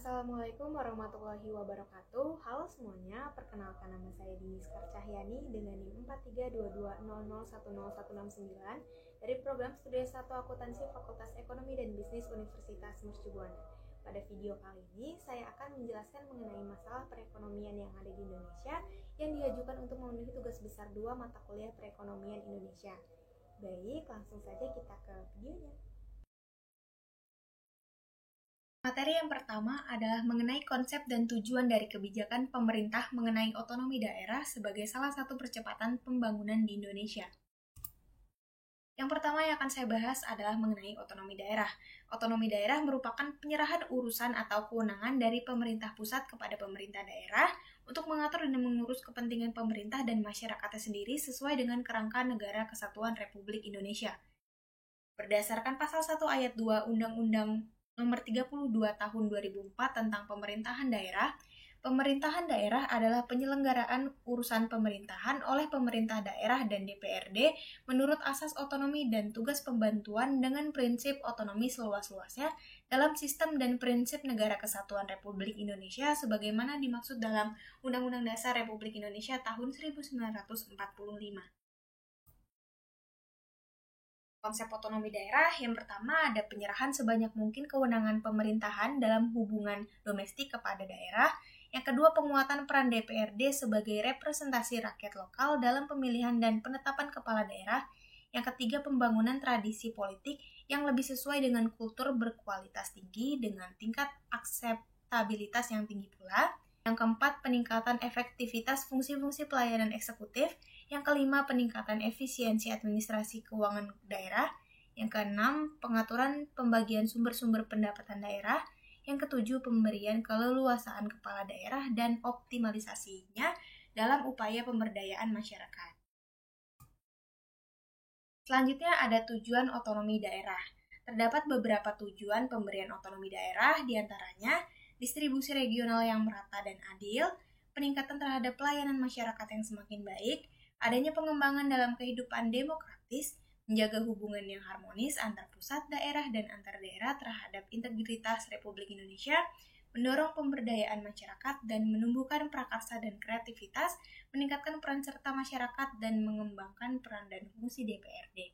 Assalamualaikum warahmatullahi wabarakatuh. Halo semuanya, perkenalkan nama saya Diniskar Cahyani dengan NIM 432200101069 dari program studi S1 Akuntansi Fakultas Ekonomi dan Bisnis Universitas Mercubuana. Pada video kali ini, saya akan menjelaskan mengenai masalah perekonomian yang ada di Indonesia yang diajukan untuk memenuhi tugas besar 2 mata kuliah perekonomian Indonesia. Baik, langsung saja kita ke videonya. Materi yang pertama adalah mengenai konsep dan tujuan dari kebijakan pemerintah mengenai otonomi daerah sebagai salah satu percepatan pembangunan di Indonesia. Yang pertama yang akan saya bahas adalah mengenai otonomi daerah. Otonomi daerah merupakan penyerahan urusan atau kewenangan dari pemerintah pusat kepada pemerintah daerah untuk mengatur dan mengurus kepentingan pemerintah dan masyarakatnya sendiri sesuai dengan kerangka Negara Kesatuan Republik Indonesia. Berdasarkan pasal 1 ayat 2 Undang-Undang Nomor 32 Tahun 2004 tentang Pemerintahan daerah adalah penyelenggaraan urusan pemerintahan oleh pemerintah daerah dan DPRD menurut asas otonomi dan tugas pembantuan dengan prinsip otonomi seluas-luasnya dalam sistem dan prinsip Negara Kesatuan Republik Indonesia sebagaimana dimaksud dalam Undang-Undang Dasar Republik Indonesia tahun 1945. Konsep otonomi daerah yang pertama ada penyerahan sebanyak mungkin kewenangan pemerintahan dalam hubungan domestik kepada daerah. Yang kedua, penguatan peran DPRD sebagai representasi rakyat lokal dalam pemilihan dan penetapan kepala daerah. Yang ketiga, pembangunan tradisi politik yang lebih sesuai dengan kultur berkualitas tinggi dengan tingkat akseptabilitas yang tinggi pula. Yang keempat, peningkatan efektivitas fungsi-fungsi pelayanan eksekutif. Yang kelima, peningkatan efisiensi administrasi keuangan daerah. Yang keenam, pengaturan pembagian sumber-sumber pendapatan daerah. Yang ketujuh, pemberian keleluasaan kepala daerah dan optimalisasinya dalam upaya pemberdayaan masyarakat. Selanjutnya ada tujuan otonomi daerah. Terdapat beberapa tujuan pemberian otonomi daerah, diantaranya distribusi regional yang merata dan adil, peningkatan terhadap pelayanan masyarakat yang semakin baik, adanya pengembangan dalam kehidupan demokratis, menjaga hubungan yang harmonis antar pusat, daerah, dan antar daerah terhadap integritas Republik Indonesia, mendorong pemberdayaan masyarakat dan menumbuhkan prakarsa dan kreativitas, meningkatkan peran serta masyarakat, dan mengembangkan peran dan fungsi DPRD.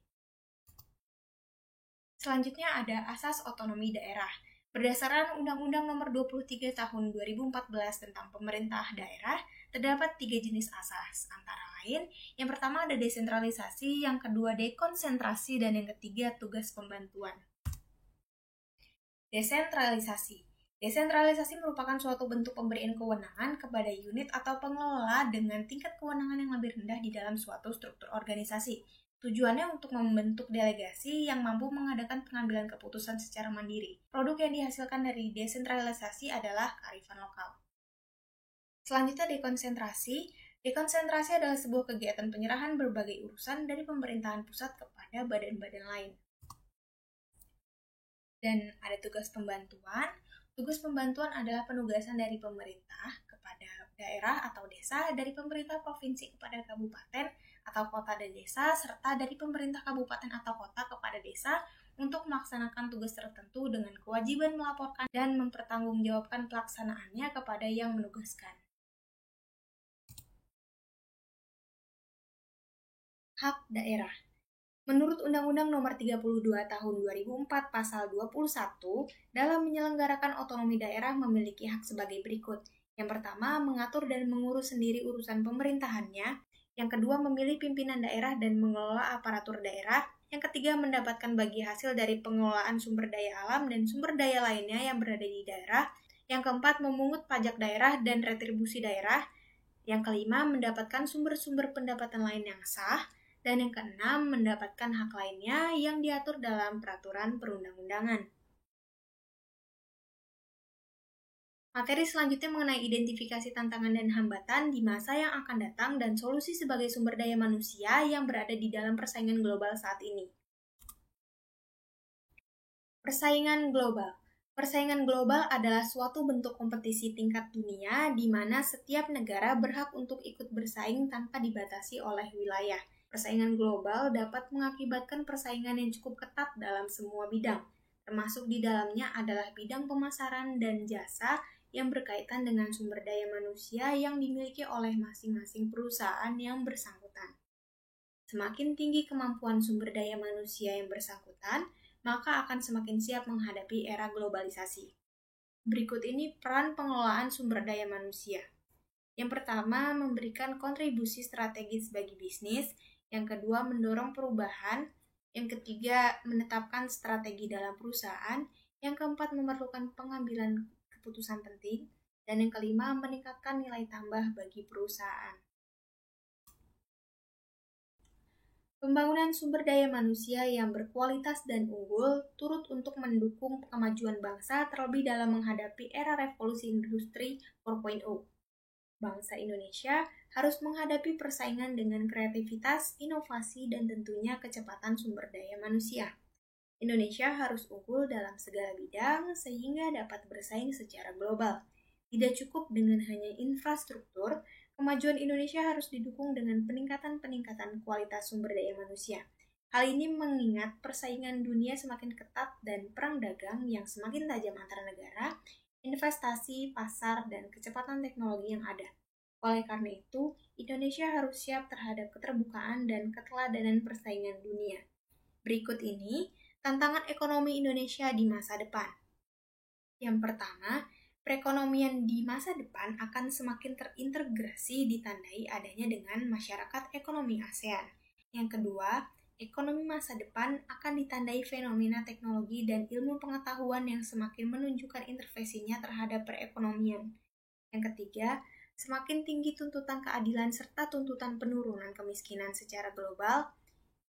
Selanjutnya ada asas otonomi daerah. Berdasarkan Undang-Undang Nomor 23 Tahun 2014 tentang Pemerintah Daerah, terdapat 3 jenis asas, antara lain, yang pertama ada desentralisasi, yang kedua dekonsentrasi, dan yang ketiga tugas pembantuan. Desentralisasi. Desentralisasi merupakan suatu bentuk pemberian kewenangan kepada unit atau pengelola dengan tingkat kewenangan yang lebih rendah di dalam suatu struktur organisasi. Tujuannya untuk membentuk delegasi yang mampu mengadakan pengambilan keputusan secara mandiri. Produk yang dihasilkan dari desentralisasi adalah kearifan lokal. Selanjutnya dekonsentrasi. Dekonsentrasi adalah sebuah kegiatan penyerahan berbagai urusan dari pemerintahan pusat kepada badan-badan lain. Dan ada tugas pembantuan. Tugas pembantuan adalah penugasan dari pemerintah kepada daerah atau desa, dari pemerintah provinsi kepada kabupaten atau kota dan desa, serta dari pemerintah kabupaten atau kota kepada desa untuk melaksanakan tugas tertentu dengan kewajiban melaporkan dan mempertanggungjawabkan pelaksanaannya kepada yang menugaskan. Hak daerah. Menurut Undang-Undang Nomor 32 Tahun 2004 Pasal 21, dalam menyelenggarakan otonomi daerah memiliki hak sebagai berikut. Yang pertama, mengatur dan mengurus sendiri urusan pemerintahannya. Yang kedua, memilih pimpinan daerah dan mengelola aparatur daerah. Yang ketiga, mendapatkan bagi hasil dari pengelolaan sumber daya alam dan sumber daya lainnya yang berada di daerah. Yang keempat, memungut pajak daerah dan retribusi daerah. Yang kelima, mendapatkan sumber-sumber pendapatan lain yang sah. Dan yang keenam, mendapatkan hak lainnya yang diatur dalam peraturan perundang-undangan. Materi selanjutnya mengenai identifikasi tantangan dan hambatan di masa yang akan datang dan solusi sebagai sumber daya manusia yang berada di dalam persaingan global saat ini. Persaingan global. Persaingan global adalah suatu bentuk kompetisi tingkat dunia di mana setiap negara berhak untuk ikut bersaing tanpa dibatasi oleh wilayah. Persaingan global dapat mengakibatkan persaingan yang cukup ketat dalam semua bidang. Termasuk di dalamnya adalah bidang pemasaran dan jasa yang berkaitan dengan sumber daya manusia yang dimiliki oleh masing-masing perusahaan yang bersangkutan. Semakin tinggi kemampuan sumber daya manusia yang bersangkutan, maka akan semakin siap menghadapi era globalisasi. Berikut ini peran pengelolaan sumber daya manusia. Yang pertama, memberikan kontribusi strategis bagi bisnis. Yang kedua, mendorong perubahan. Yang ketiga, menetapkan strategi dalam perusahaan. Yang keempat, memerlukan pengambilan keputusan penting. Dan yang kelima, meningkatkan nilai tambah bagi perusahaan. Pembangunan sumber daya manusia yang berkualitas dan unggul turut untuk mendukung kemajuan bangsa terlebih dalam menghadapi era revolusi industri 4.0. Bangsa Indonesia harus menghadapi persaingan dengan kreativitas, inovasi, dan tentunya kecepatan sumber daya manusia. Indonesia harus unggul dalam segala bidang sehingga dapat bersaing secara global. Tidak cukup dengan hanya infrastruktur, kemajuan Indonesia harus didukung dengan peningkatan kualitas sumber daya manusia. Hal ini mengingat persaingan dunia semakin ketat dan perang dagang yang semakin tajam antar negara, investasi, pasar, dan kecepatan teknologi yang ada. Oleh karena itu, Indonesia harus siap terhadap keterbukaan dan keteladanan persaingan dunia. Berikut ini tantangan ekonomi Indonesia di masa depan. Yang pertama, perekonomian di masa depan akan semakin terintegrasi ditandai adanya dengan masyarakat ekonomi ASEAN. Yang kedua, ekonomi masa depan akan ditandai fenomena teknologi dan ilmu pengetahuan yang semakin menunjukkan intervensinya terhadap perekonomian. Yang ketiga, semakin tinggi tuntutan keadilan serta tuntutan penurunan kemiskinan secara global.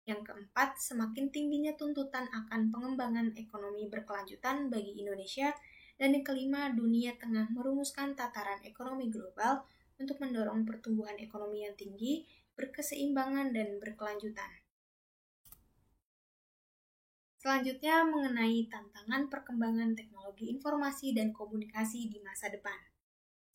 Yang keempat, semakin tingginya tuntutan akan pengembangan ekonomi berkelanjutan bagi Indonesia. Dan yang kelima, dunia tengah merumuskan tataran ekonomi global untuk mendorong pertumbuhan ekonomi yang tinggi, berkeseimbangan, dan berkelanjutan. Selanjutnya, mengenai tantangan perkembangan teknologi informasi dan komunikasi di masa depan.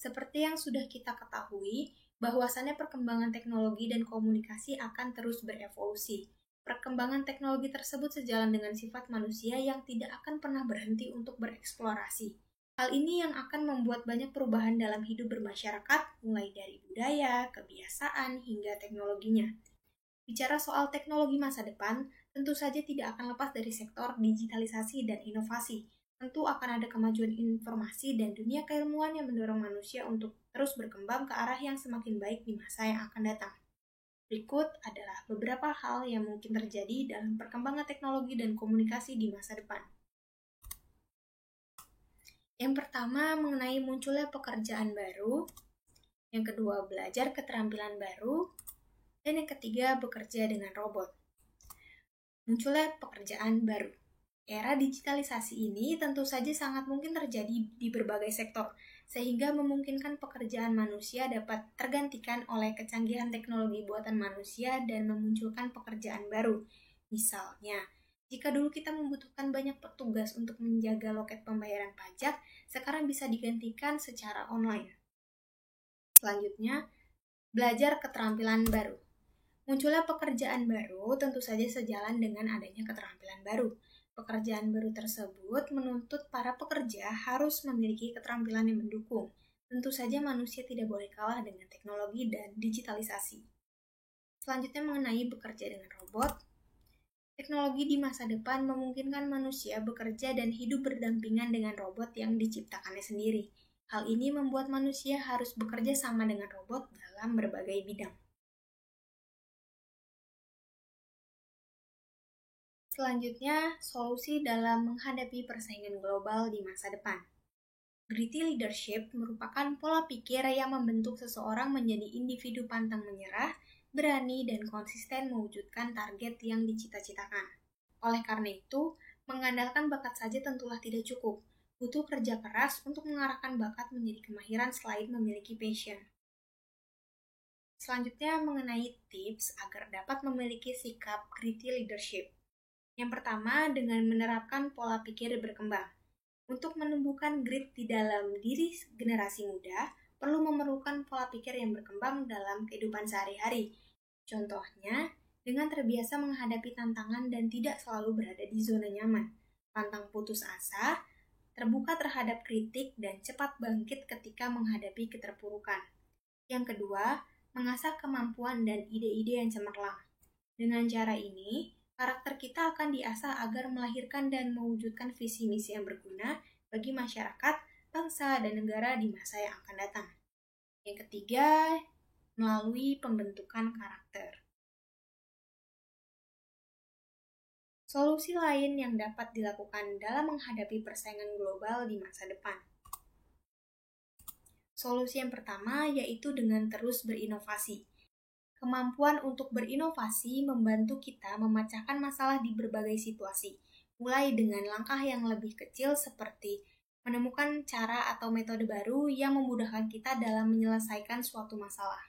Seperti yang sudah kita ketahui, bahwasannya perkembangan teknologi dan komunikasi akan terus berevolusi. Perkembangan teknologi tersebut sejalan dengan sifat manusia yang tidak akan pernah berhenti untuk bereksplorasi. Hal ini yang akan membuat banyak perubahan dalam hidup bermasyarakat, mulai dari budaya, kebiasaan, hingga teknologinya. Bicara soal teknologi masa depan, tentu saja tidak akan lepas dari sektor digitalisasi dan inovasi. Tentu akan ada kemajuan informasi dan dunia keilmuan yang mendorong manusia untuk terus berkembang ke arah yang semakin baik di masa yang akan datang. Berikut adalah beberapa hal yang mungkin terjadi dalam perkembangan teknologi dan komunikasi di masa depan. Yang pertama, mengenai munculnya pekerjaan baru. Yang kedua, belajar keterampilan baru. Dan yang ketiga, bekerja dengan robot. Munculnya pekerjaan baru. Era digitalisasi ini tentu saja sangat mungkin terjadi di berbagai sektor, sehingga memungkinkan pekerjaan manusia dapat tergantikan oleh kecanggihan teknologi buatan manusia dan memunculkan pekerjaan baru. Misalnya, jika dulu kita membutuhkan banyak petugas untuk menjaga loket pembayaran pajak, sekarang bisa digantikan secara online. Selanjutnya, belajar keterampilan baru. Munculnya pekerjaan baru tentu saja sejalan dengan adanya keterampilan baru. Pekerjaan baru tersebut menuntut para pekerja harus memiliki keterampilan yang mendukung. Tentu saja manusia tidak boleh kalah dengan teknologi dan digitalisasi. Selanjutnya mengenai bekerja dengan robot. Teknologi di masa depan memungkinkan manusia bekerja dan hidup berdampingan dengan robot yang diciptakannya sendiri. Hal ini membuat manusia harus bekerja sama dengan robot dalam berbagai bidang. Selanjutnya, solusi dalam menghadapi persaingan global di masa depan. Gritty leadership merupakan pola pikir yang membentuk seseorang menjadi individu pantang menyerah, berani, dan konsisten mewujudkan target yang dicita-citakan. Oleh karena itu, mengandalkan bakat saja tentulah tidak cukup. Butuh kerja keras untuk mengarahkan bakat menjadi kemahiran selain memiliki passion. Selanjutnya, mengenai tips agar dapat memiliki sikap gritty leadership. Yang pertama, dengan menerapkan pola pikir berkembang. Untuk menumbuhkan grit di dalam diri generasi muda, perlu memerlukan pola pikir yang berkembang dalam kehidupan sehari-hari. Contohnya, dengan terbiasa menghadapi tantangan dan tidak selalu berada di zona nyaman. pantang putus asa, terbuka terhadap kritik, dan cepat bangkit ketika menghadapi keterpurukan. Yang kedua, mengasah kemampuan dan ide-ide yang cemerlang. Dengan cara ini, karakter kita akan diasah agar melahirkan dan mewujudkan visi misi yang berguna bagi masyarakat, bangsa, dan negara di masa yang akan datang. Yang ketiga, melalui pembentukan karakter. Solusi lain yang dapat dilakukan dalam menghadapi persaingan global di masa depan. Solusi yang pertama yaitu dengan terus berinovasi. Kemampuan untuk berinovasi membantu kita memecahkan masalah di berbagai situasi, mulai dengan langkah yang lebih kecil seperti menemukan cara atau metode baru yang memudahkan kita dalam menyelesaikan suatu masalah.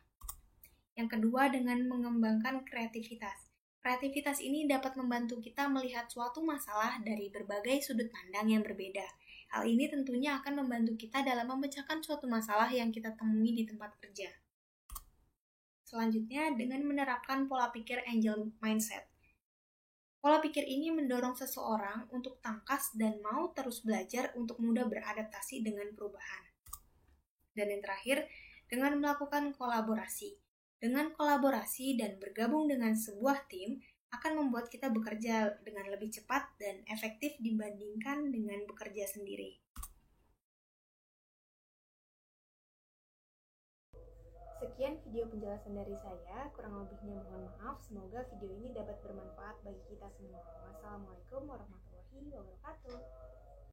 Yang kedua, dengan mengembangkan kreativitas. Kreativitas ini dapat membantu kita melihat suatu masalah dari berbagai sudut pandang yang berbeda. Hal ini tentunya akan membantu kita dalam memecahkan suatu masalah yang kita temui di tempat kerja. Selanjutnya, dengan menerapkan pola pikir angel mindset. Pola pikir ini mendorong seseorang untuk tangkas dan mau terus belajar untuk mudah beradaptasi dengan perubahan. Dan yang terakhir, dengan melakukan kolaborasi. Dengan kolaborasi dan bergabung dengan sebuah tim akan membuat kita bekerja dengan lebih cepat dan efektif dibandingkan dengan bekerja sendiri. Sekian video penjelasan dari saya, kurang lebihnya mohon maaf. Semoga video ini dapat bermanfaat bagi kita semua. Wassalamualaikum warahmatullahi wabarakatuh.